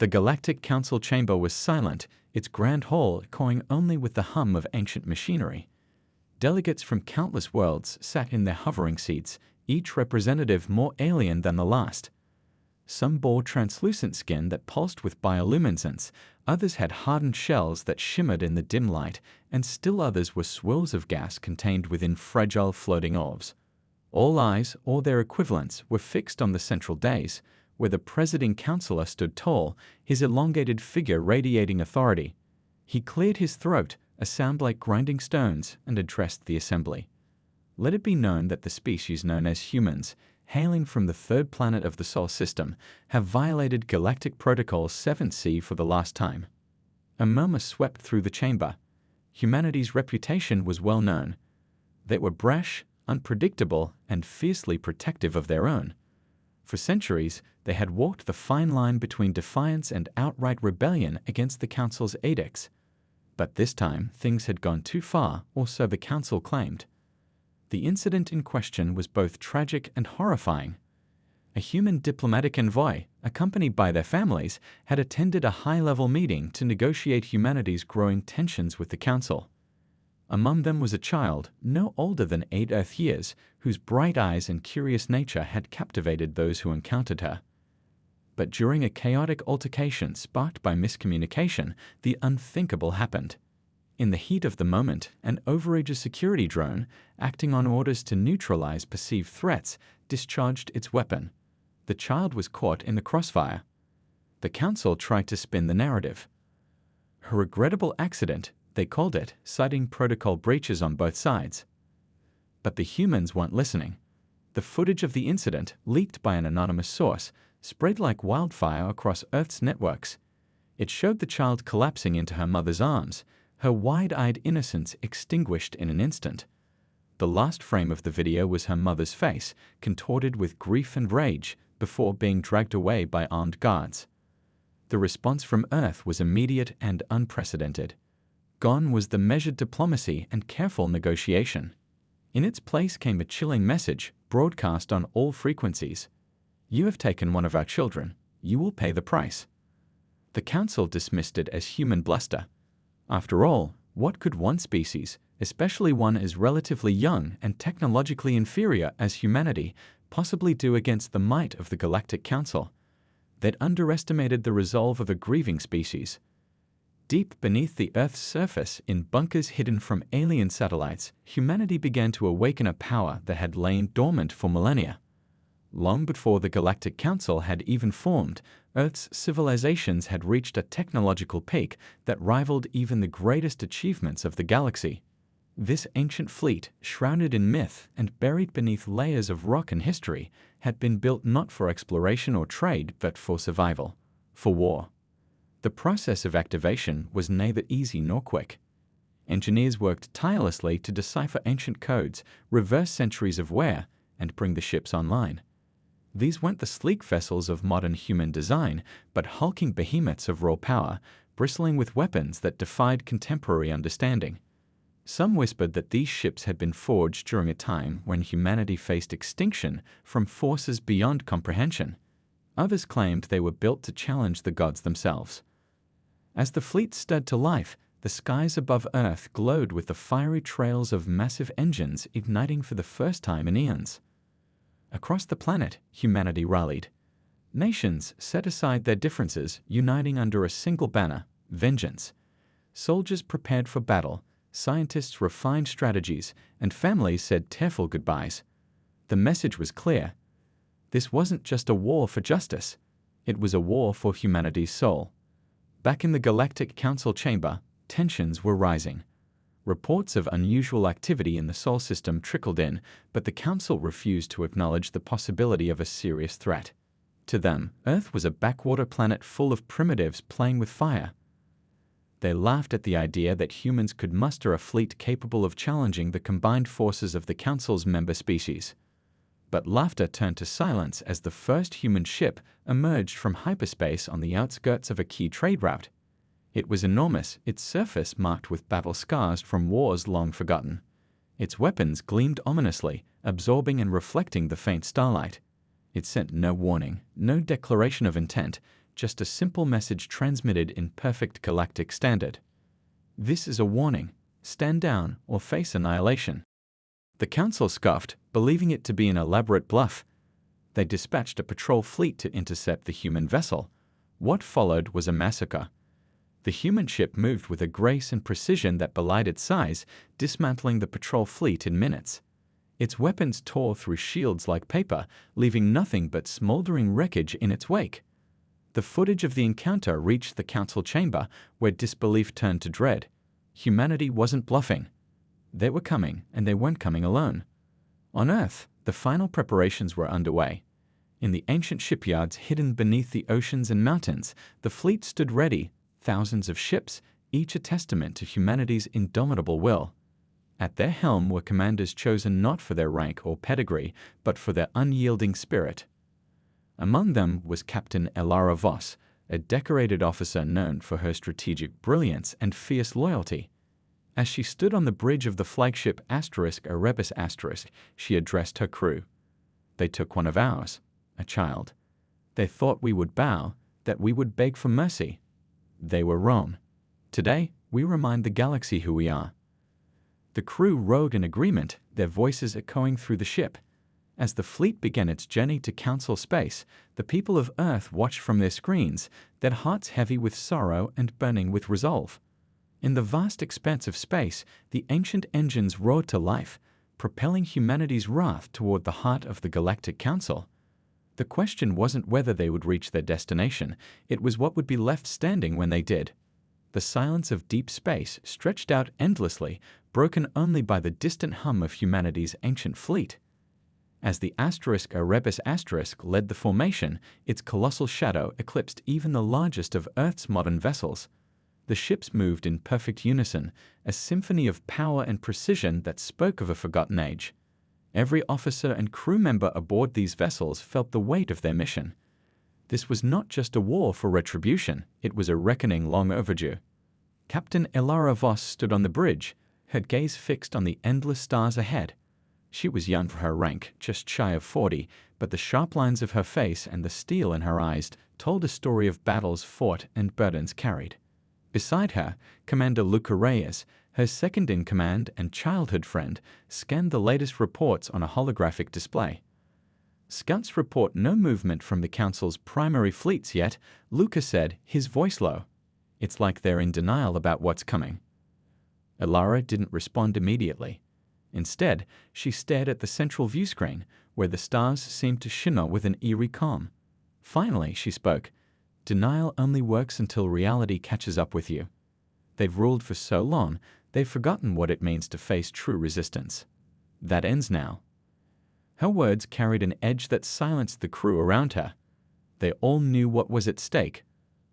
The Galactic Council chamber was silent, its grand hall echoing only with the hum of ancient machinery. Delegates from countless worlds sat in their hovering seats, each representative more alien than the last. Some bore translucent skin that pulsed with bioluminescence, others had hardened shells that shimmered in the dim light, and still others were swirls of gas contained within fragile floating orbs. All eyes, or their equivalents, were fixed on the central dais, where the presiding councillor stood tall, his elongated figure radiating authority. He cleared his throat, a sound like grinding stones, and addressed the assembly. Let it be known that the species known as humans, hailing from the third planet of the Sol system, have violated Galactic Protocol 7C for the last time. A murmur swept through the chamber. Humanity's reputation was well known. They were brash, unpredictable, and fiercely protective of their own. For centuries, they had walked the fine line between defiance and outright rebellion against the Council's edicts. But this time, things had gone too far, or so the Council claimed. The incident in question was both tragic and horrifying. A human diplomatic envoy, accompanied by their families, had attended a high-level meeting to negotiate humanity's growing tensions with the Council. Among them was a child, no older than 8 Earth years, whose bright eyes and curious nature had captivated those who encountered her. But during a chaotic altercation sparked by miscommunication, the unthinkable happened. In the heat of the moment, an overage security drone, acting on orders to neutralize perceived threats, discharged its weapon. The child was caught in the crossfire. The Council tried to spin the narrative. A regrettable accident, they called it, citing protocol breaches on both sides. But the humans weren't listening. The footage of the incident, leaked by an anonymous source, spread like wildfire across Earth's networks. It showed the child collapsing into her mother's arms, her wide-eyed innocence extinguished in an instant. The last frame of the video was her mother's face, contorted with grief and rage, before being dragged away by armed guards. The response from Earth was immediate and unprecedented. Gone was the measured diplomacy and careful negotiation. In its place came a chilling message, broadcast on all frequencies. You have taken one of our children. You will pay the price. The Council dismissed it as human bluster. After all, what could one species, especially one as relatively young and technologically inferior as humanity, possibly do against the might of the Galactic Council? They'd underestimated the resolve of a grieving species. Deep beneath the Earth's surface, in bunkers hidden from alien satellites, humanity began to awaken a power that had lain dormant for millennia. Long before the Galactic Council had even formed, Earth's civilizations had reached a technological peak that rivaled even the greatest achievements of the galaxy. This ancient fleet, shrouded in myth and buried beneath layers of rock and history, had been built not for exploration or trade, but for survival, for war. The process of activation was neither easy nor quick. Engineers worked tirelessly to decipher ancient codes, reverse centuries of wear, and bring the ships online. These weren't the sleek vessels of modern human design, but hulking behemoths of raw power, bristling with weapons that defied contemporary understanding. Some whispered that these ships had been forged during a time when humanity faced extinction from forces beyond comprehension. Others claimed they were built to challenge the gods themselves. As the fleet stirred to life, the skies above Earth glowed with the fiery trails of massive engines igniting for the first time in eons. Across the planet, humanity rallied. Nations set aside their differences, uniting under a single banner, vengeance. Soldiers prepared for battle, scientists refined strategies, and families said tearful goodbyes. The message was clear. This wasn't just a war for justice. It was a war for humanity's soul. Back in the Galactic Council chamber, tensions were rising. Reports of unusual activity in the Sol system trickled in, but the Council refused to acknowledge the possibility of a serious threat. To them, Earth was a backwater planet full of primitives playing with fire. They laughed at the idea that humans could muster a fleet capable of challenging the combined forces of the Council's member species. But laughter turned to silence as the first human ship emerged from hyperspace on the outskirts of a key trade route. It was enormous, its surface marked with battle scars from wars long forgotten. Its weapons gleamed ominously, absorbing and reflecting the faint starlight. It sent no warning, no declaration of intent, just a simple message transmitted in perfect galactic standard. This is a warning. Stand down or face annihilation. The council scoffed, believing it to be an elaborate bluff. They dispatched a patrol fleet to intercept the human vessel. What followed was a massacre. The human ship moved with a grace and precision that belied its size, dismantling the patrol fleet in minutes. Its weapons tore through shields like paper, leaving nothing but smoldering wreckage in its wake. The footage of the encounter reached the council chamber, where disbelief turned to dread. Humanity wasn't bluffing. They were coming, and they weren't coming alone. On Earth, the final preparations were underway. In the ancient shipyards hidden beneath the oceans and mountains, the fleet stood ready, thousands of ships, each a testament to humanity's indomitable will. At their helm were commanders chosen not for their rank or pedigree, but for their unyielding spirit. Among them was Captain Elara Voss, a decorated officer known for her strategic brilliance and fierce loyalty. As she stood on the bridge of the flagship Erebus *, she addressed her crew. They took one of ours, a child. They thought we would bow, that we would beg for mercy. They were wrong. Today, we remind the galaxy who we are. The crew rowed in agreement, their voices echoing through the ship. As the fleet began its journey to council space, the people of Earth watched from their screens, their hearts heavy with sorrow and burning with resolve. In the vast expanse of space, the ancient engines roared to life, propelling humanity's wrath toward the heart of the Galactic Council. The question wasn't whether they would reach their destination, it was what would be left standing when they did. The silence of deep space stretched out endlessly, broken only by the distant hum of humanity's ancient fleet. As the Erebus * led the formation, its colossal shadow eclipsed even the largest of Earth's modern vessels. The ships moved in perfect unison, a symphony of power and precision that spoke of a forgotten age. Every officer and crew member aboard these vessels felt the weight of their mission. This was not just a war for retribution, it was a reckoning long overdue. Captain Elara Voss stood on the bridge, her gaze fixed on the endless stars ahead. She was young for her rank, just shy of 40, but the sharp lines of her face and the steel in her eyes told a story of battles fought and burdens carried. Beside her, Commander Luca Reyes, her second-in-command and childhood friend, scanned the latest reports on a holographic display. Scouts report no movement from the Council's primary fleets yet, Luca said, his voice low. It's like they're in denial about what's coming. Elara didn't respond immediately. Instead, she stared at the central view screen, where the stars seemed to shimmer with an eerie calm. Finally, she spoke. Denial only works until reality catches up with you. They've ruled for so long, they've forgotten what it means to face true resistance. That ends now. Her words carried an edge that silenced the crew around her. They all knew what was at stake.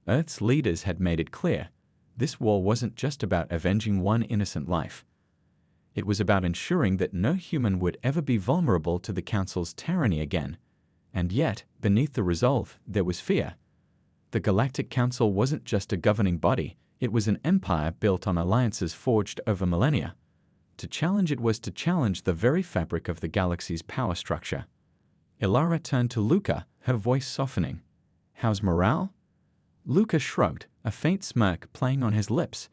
Earth's leaders had made it clear. This war wasn't just about avenging one innocent life. It was about ensuring that no human would ever be vulnerable to the Council's tyranny again. And yet, beneath the resolve, there was fear. The Galactic Council wasn't just a governing body, it was an empire built on alliances forged over millennia. To challenge it was to challenge the very fabric of the galaxy's power structure. Elara turned to Luca, her voice softening. How's morale? Luca shrugged, a faint smirk playing on his lips.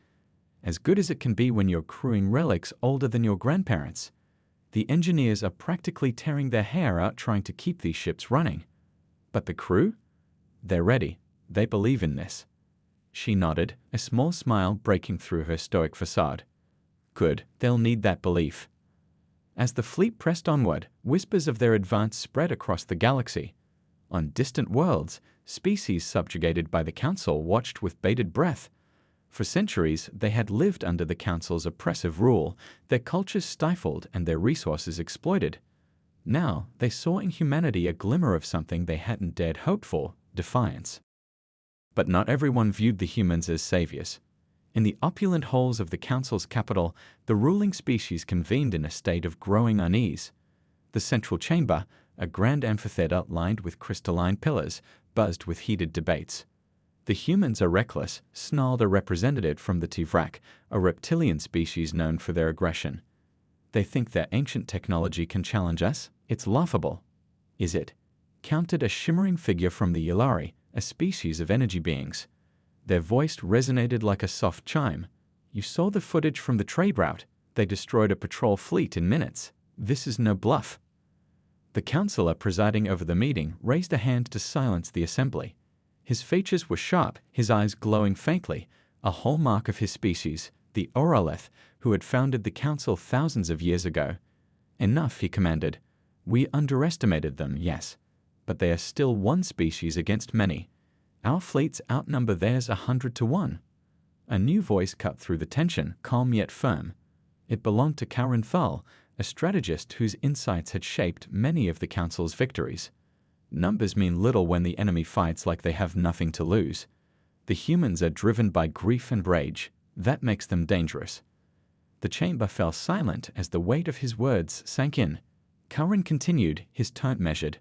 As good as it can be when you're crewing relics older than your grandparents. The engineers are practically tearing their hair out trying to keep these ships running. But the crew? They're ready. They believe in this. She nodded, a small smile breaking through her stoic facade. Good, they'll need that belief. As the fleet pressed onward, whispers of their advance spread across the galaxy. On distant worlds, species subjugated by the Council watched with bated breath. For centuries, they had lived under the Council's oppressive rule, their cultures stifled and their resources exploited. Now, they saw in humanity a glimmer of something they hadn't dared hope for, defiance. But not everyone viewed the humans as saviors. In the opulent halls of the Council's capital, the ruling species convened in a state of growing unease. The central chamber, a grand amphitheater lined with crystalline pillars, buzzed with heated debates. The humans are reckless, snarled a representative from the Tivrak, a reptilian species known for their aggression. They think their ancient technology can challenge us? It's laughable. Is it? Countered a shimmering figure from the Yulari, a species of energy beings. Their voice resonated like a soft chime. You saw the footage from the trade route. They destroyed a patrol fleet in minutes. This is no bluff. The counselor presiding over the meeting raised a hand to silence the assembly. His features were sharp, his eyes glowing faintly, a hallmark of his species, the Oralith, who had founded the council thousands of years ago. Enough, he commanded. We underestimated them, yes, but they are still one species against many. Our fleets outnumber theirs 100 to 1. A new voice cut through the tension, calm yet firm. It belonged to Karen Thal, a strategist whose insights had shaped many of the council's victories. Numbers mean little when the enemy fights like they have nothing to lose. The humans are driven by grief and rage. That makes them dangerous. The chamber fell silent as the weight of his words sank in. Karen continued, his tone measured.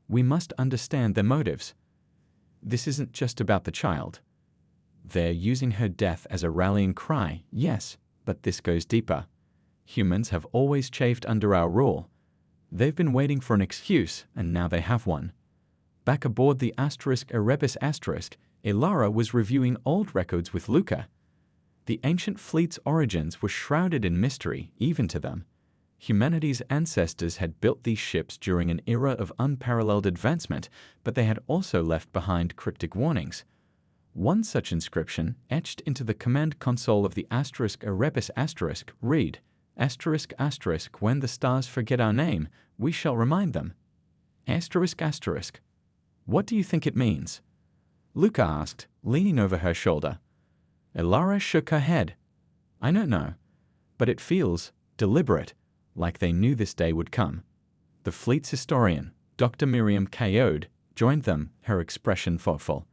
We must understand their motives. This isn't just about the child. They're using her death as a rallying cry, yes, but this goes deeper. Humans have always chafed under our rule. They've been waiting for an excuse, and now they have one. Back aboard the Erebus *, Ilara was reviewing old records with Luca. The ancient fleet's origins were shrouded in mystery, even to them. Humanity's ancestors had built these ships during an era of unparalleled advancement, but they had also left behind cryptic warnings. One such inscription, etched into the command console of the Erebus *, read, ***, when the stars forget our name, we shall remind them. ***. What do you think it means? Luca asked, leaning over her shoulder. Ilara shook her head. I don't know, but it feels deliberate, like they knew this day would come. The fleet's historian, Dr. Miriam Kayode, joined them, her expression thoughtful.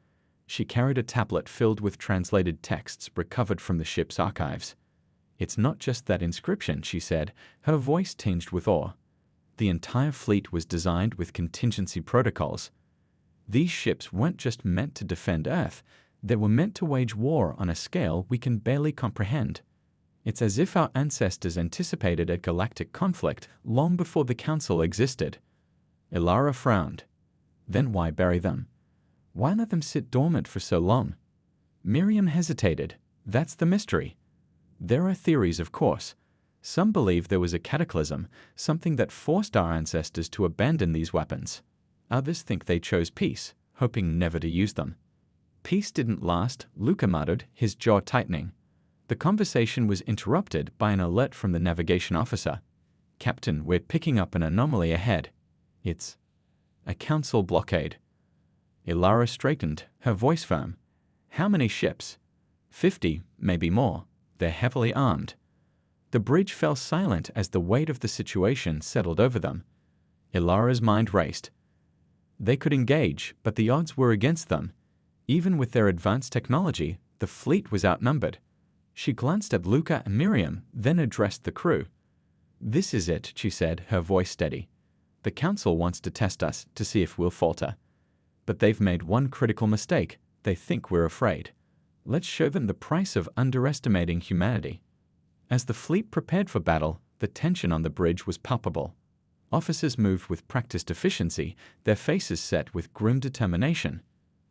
She carried a tablet filled with translated texts recovered from the ship's archives. It's not just that inscription, she said, her voice tinged with awe. The entire fleet was designed with contingency protocols. These ships weren't just meant to defend Earth, they were meant to wage war on a scale we can barely comprehend. It's as if our ancestors anticipated a galactic conflict long before the Council existed. Ilara frowned. Then why bury them? Why let them sit dormant for so long? Miriam hesitated. That's the mystery. There are theories, of course. Some believe there was a cataclysm, something that forced our ancestors to abandon these weapons. Others think they chose peace, hoping never to use them. Peace didn't last, Luca muttered, his jaw tightening. The conversation was interrupted by an alert from the navigation officer. Captain, we're picking up an anomaly ahead. It's a council blockade. Ilara straightened, her voice firm. How many ships? 50, maybe more. They're heavily armed. The bridge fell silent as the weight of the situation settled over them. Ilara's mind raced. They could engage, but the odds were against them. Even with their advanced technology, the fleet was outnumbered. She glanced at Luca and Miriam, then addressed the crew. This is it, she said, her voice steady. The Council wants to test us to see if we'll falter. But they've made one critical mistake. They think we're afraid. Let's show them the price of underestimating humanity. As the fleet prepared for battle, the tension on the bridge was palpable. Officers moved with practiced efficiency, their faces set with grim determination.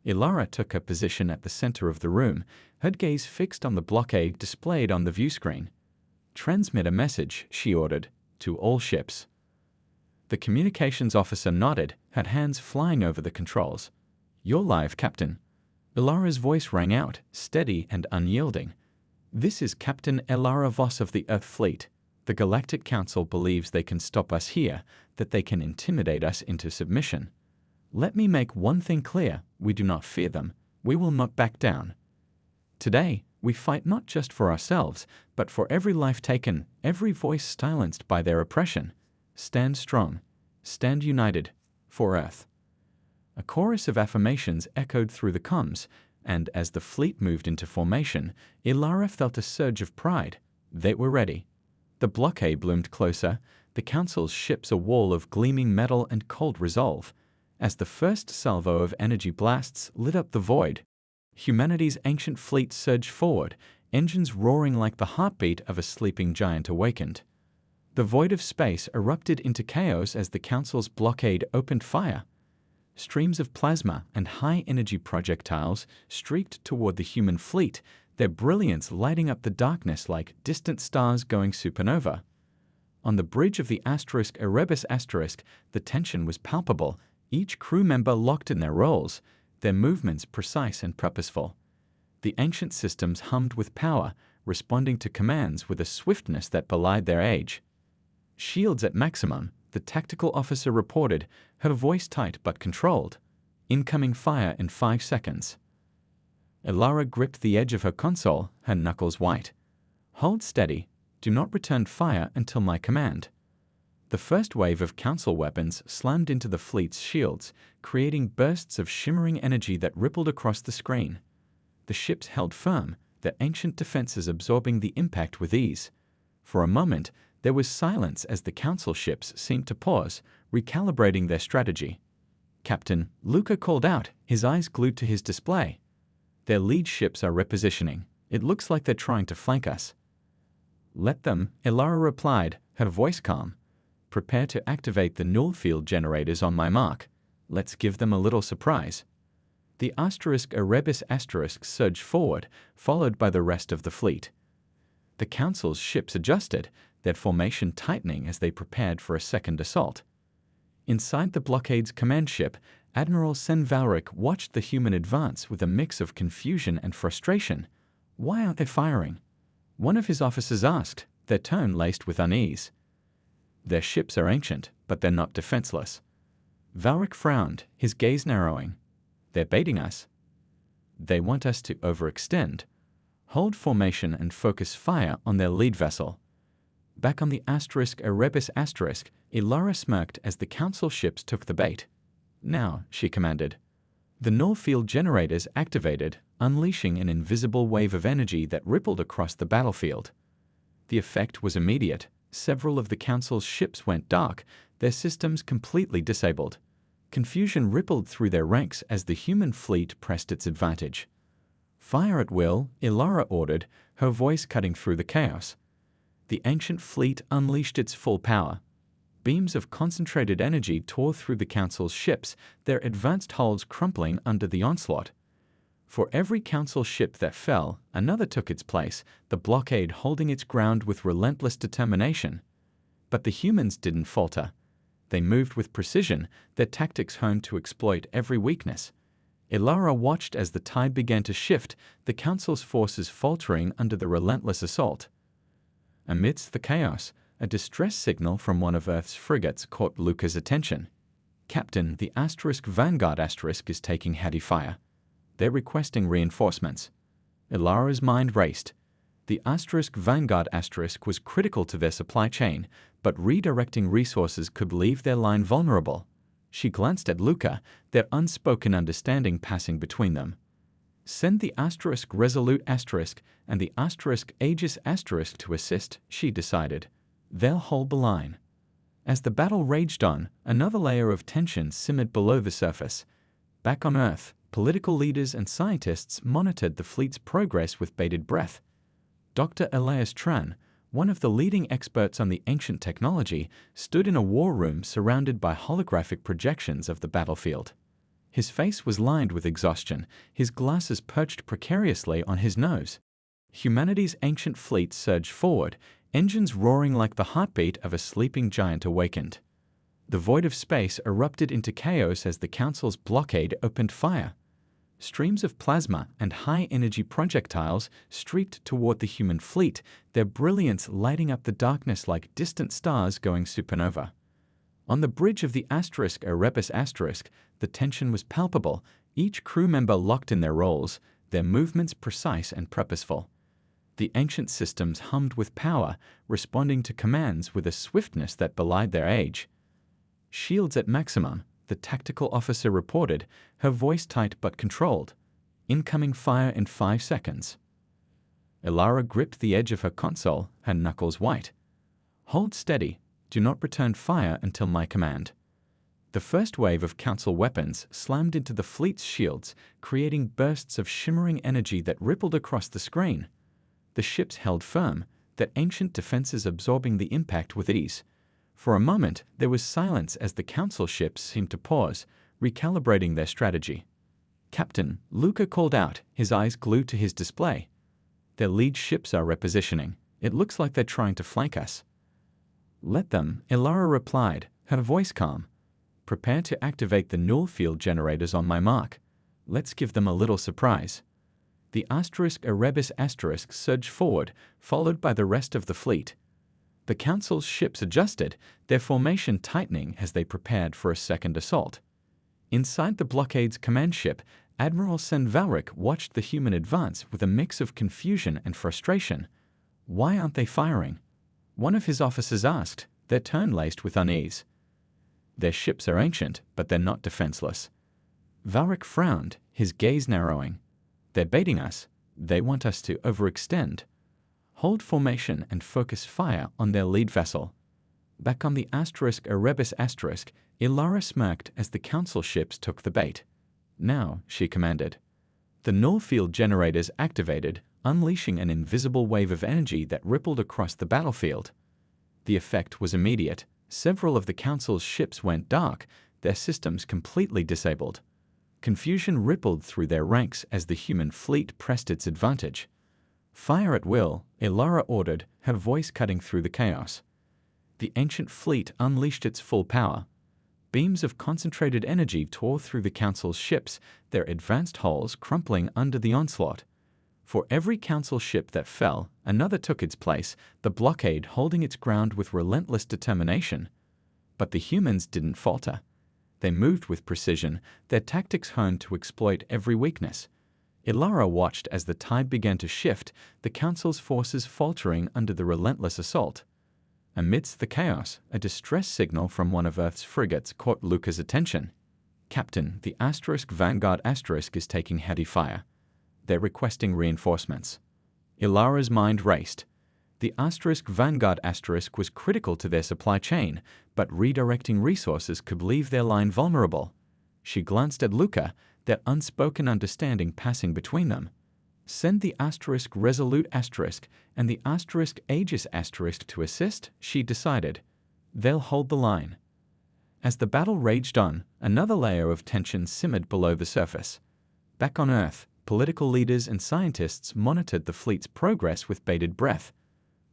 Ilara took her position at the center of the room, her gaze fixed on the blockade displayed on the view screen. Transmit a message, she ordered, to all ships. The communications officer nodded, her hands flying over the controls. You're live, Captain. Ilara's voice rang out, steady and unyielding. This is Captain Ilara Voss of the Earth Fleet. The Galactic Council believes they can stop us here, that they can intimidate us into submission. Let me make one thing clear, we do not fear them, we will not back down. Today, we fight not just for ourselves, but for every life taken, every voice silenced by their oppression. Stand strong, stand united, for Earth. A chorus of affirmations echoed through the comms, and as the fleet moved into formation, Ilara felt a surge of pride. They were ready. The blockade loomed closer, the Council's ships a wall of gleaming metal and cold resolve. As the first salvo of energy blasts lit up the void, humanity's ancient fleet surged forward, engines roaring like the heartbeat of a sleeping giant awakened. The void of space erupted into chaos as the Council's blockade opened fire. Streams of plasma and high-energy projectiles streaked toward the human fleet, their brilliance lighting up the darkness like distant stars going supernova. On the bridge of the Erebus asterisk, the tension was palpable, each crew member locked in their roles, their movements precise and purposeful. The ancient systems hummed with power, responding to commands with a swiftness that belied their age. Shields at maximum, the tactical officer reported, her voice tight but controlled. Incoming fire in 5 seconds. Ilara gripped the edge of her console, her knuckles white. Hold steady. Do not return fire until my command. The first wave of council weapons slammed into the fleet's shields, creating bursts of shimmering energy that rippled across the screen. The ships held firm, their ancient defenses absorbing the impact with ease. For a moment, there was silence as the council ships seemed to pause, recalibrating their strategy. Captain Luca called out, his eyes glued to his display. Their lead ships are repositioning. It looks like they're trying to flank us. Let them, Ilara replied, her voice calm. Prepare to activate the null field generators on my mark. Let's give them a little surprise. The Erebus asterisk surged forward, followed by the rest of the fleet. The Council's ships adjusted, their formation tightening as they prepared for a second assault. Inside the blockade's command ship, Admiral Valric watched the human advance with a mix of confusion and frustration. Why aren't they firing? One of his officers asked, their tone laced with unease. Their ships are ancient, but they're not defenseless. Valric frowned, his gaze narrowing. They're baiting us. They want us to overextend. Hold formation and focus fire on their lead vessel. Back on the Erebus asterisk, Ilara smirked as the council ships took the bait. Now, she commanded. The null field generators activated, unleashing an invisible wave of energy that rippled across the battlefield. The effect was immediate. Several of the council's ships went dark, their systems completely disabled. Confusion rippled through their ranks as the human fleet pressed its advantage. Fire at will, Ilara ordered, her voice cutting through the chaos. The ancient fleet unleashed its full power. Beams of concentrated energy tore through the council's ships, their advanced hulls crumpling under the onslaught. For every council ship that fell, another took its place, the blockade holding its ground with relentless determination. But the humans didn't falter. They moved with precision, their tactics honed to exploit every weakness. Ilara watched as the tide began to shift, the council's forces faltering under the relentless assault. Amidst the chaos, a distress signal from one of Earth's frigates caught Luca's attention. Captain, the Vanguard is taking heavy fire. They're requesting reinforcements. Ilara's mind raced. The Vanguard was critical to their supply chain, but redirecting resources could leave their line vulnerable. She glanced at Luca, their unspoken understanding passing between them. Send the Resolute and the Aegis to assist, she decided. They'll hold the line. As the battle raged on, another layer of tension simmered below the surface. Back on Earth, political leaders and scientists monitored the fleet's progress with bated breath. Dr. Elias Tran, one of the leading experts on the ancient technology, stood in a war room surrounded by holographic projections of the battlefield. His face was lined with exhaustion, his glasses perched precariously on his nose. Humanity's ancient fleet surged forward, engines roaring like the heartbeat of a sleeping giant awakened. The void of space erupted into chaos as the Council's blockade opened fire. Streams of plasma and high-energy projectiles streaked toward the human fleet, their brilliance lighting up the darkness like distant stars going supernova. On the bridge of the Erebus asterisk, the tension was palpable, each crew member locked in their roles, their movements precise and purposeful. The ancient systems hummed with power, responding to commands with a swiftness that belied their age. Shields at maximum, the tactical officer reported, her voice tight but controlled. Incoming fire in 5 seconds. Ilara gripped the edge of her console, her knuckles white. Hold steady. Do not return fire until my command. The first wave of council weapons slammed into the fleet's shields, creating bursts of shimmering energy that rippled across the screen. The ships held firm, their ancient defenses absorbing the impact with ease. For a moment, there was silence as the council ships seemed to pause, recalibrating their strategy. "Captain," Luca called out, his eyes glued to his display. "Their lead ships are repositioning. It looks like they're trying to flank us." "Let them," Ilara replied, her voice calm. "Prepare to activate the null field generators on my mark. Let's give them a little surprise." The Erebus surged forward, followed by the rest of the fleet. The Council's ships adjusted, their formation tightening as they prepared for a second assault. Inside the blockade's command ship, Admiral Valric watched the human advance with a mix of confusion and frustration. "Why aren't they firing?" one of his officers asked, their tone laced with unease. "Their ships are ancient, but they're not defenseless." Valric frowned, his gaze narrowing. "They're baiting us. They want us to overextend. Hold formation and focus fire on their lead vessel." Back on the Erebus Ilara smirked as the Council ships took the bait. "Now," she commanded. The null field generators activated, unleashing an invisible wave of energy that rippled across the battlefield. The effect was immediate. Several of the Council's ships went dark, their systems completely disabled. Confusion rippled through their ranks as the human fleet pressed its advantage. "Fire at will," Ilara ordered, her voice cutting through the chaos. The ancient fleet unleashed its full power. Beams of concentrated energy tore through the Council's ships, their advanced hulls crumpling under the onslaught. For every Council ship that fell, another took its place, the blockade holding its ground with relentless determination. But the humans didn't falter. They moved with precision, their tactics honed to exploit every weakness. Ilara watched as the tide began to shift, the Council's forces faltering under the relentless assault. Amidst the chaos, a distress signal from one of Earth's frigates caught Luca's attention. "Captain, the Vanguard is taking heavy fire. They're requesting reinforcements." Ilara's mind raced. The Vanguard was critical to their supply chain, but redirecting resources could leave their line vulnerable. She glanced at Luca, their unspoken understanding passing between them. "Send the Resolute and the Aegis to assist," she decided. "They'll hold the line." As the battle raged on, another layer of tension simmered below the surface. Back on Earth, political leaders and scientists monitored the fleet's progress with bated breath.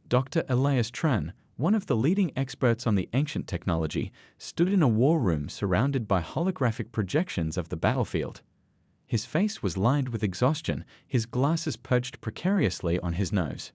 Dr. Elias Tran, one of the leading experts on the ancient technology, stood in a war room surrounded by holographic projections of the battlefield. His face was lined with exhaustion, his glasses perched precariously on his nose.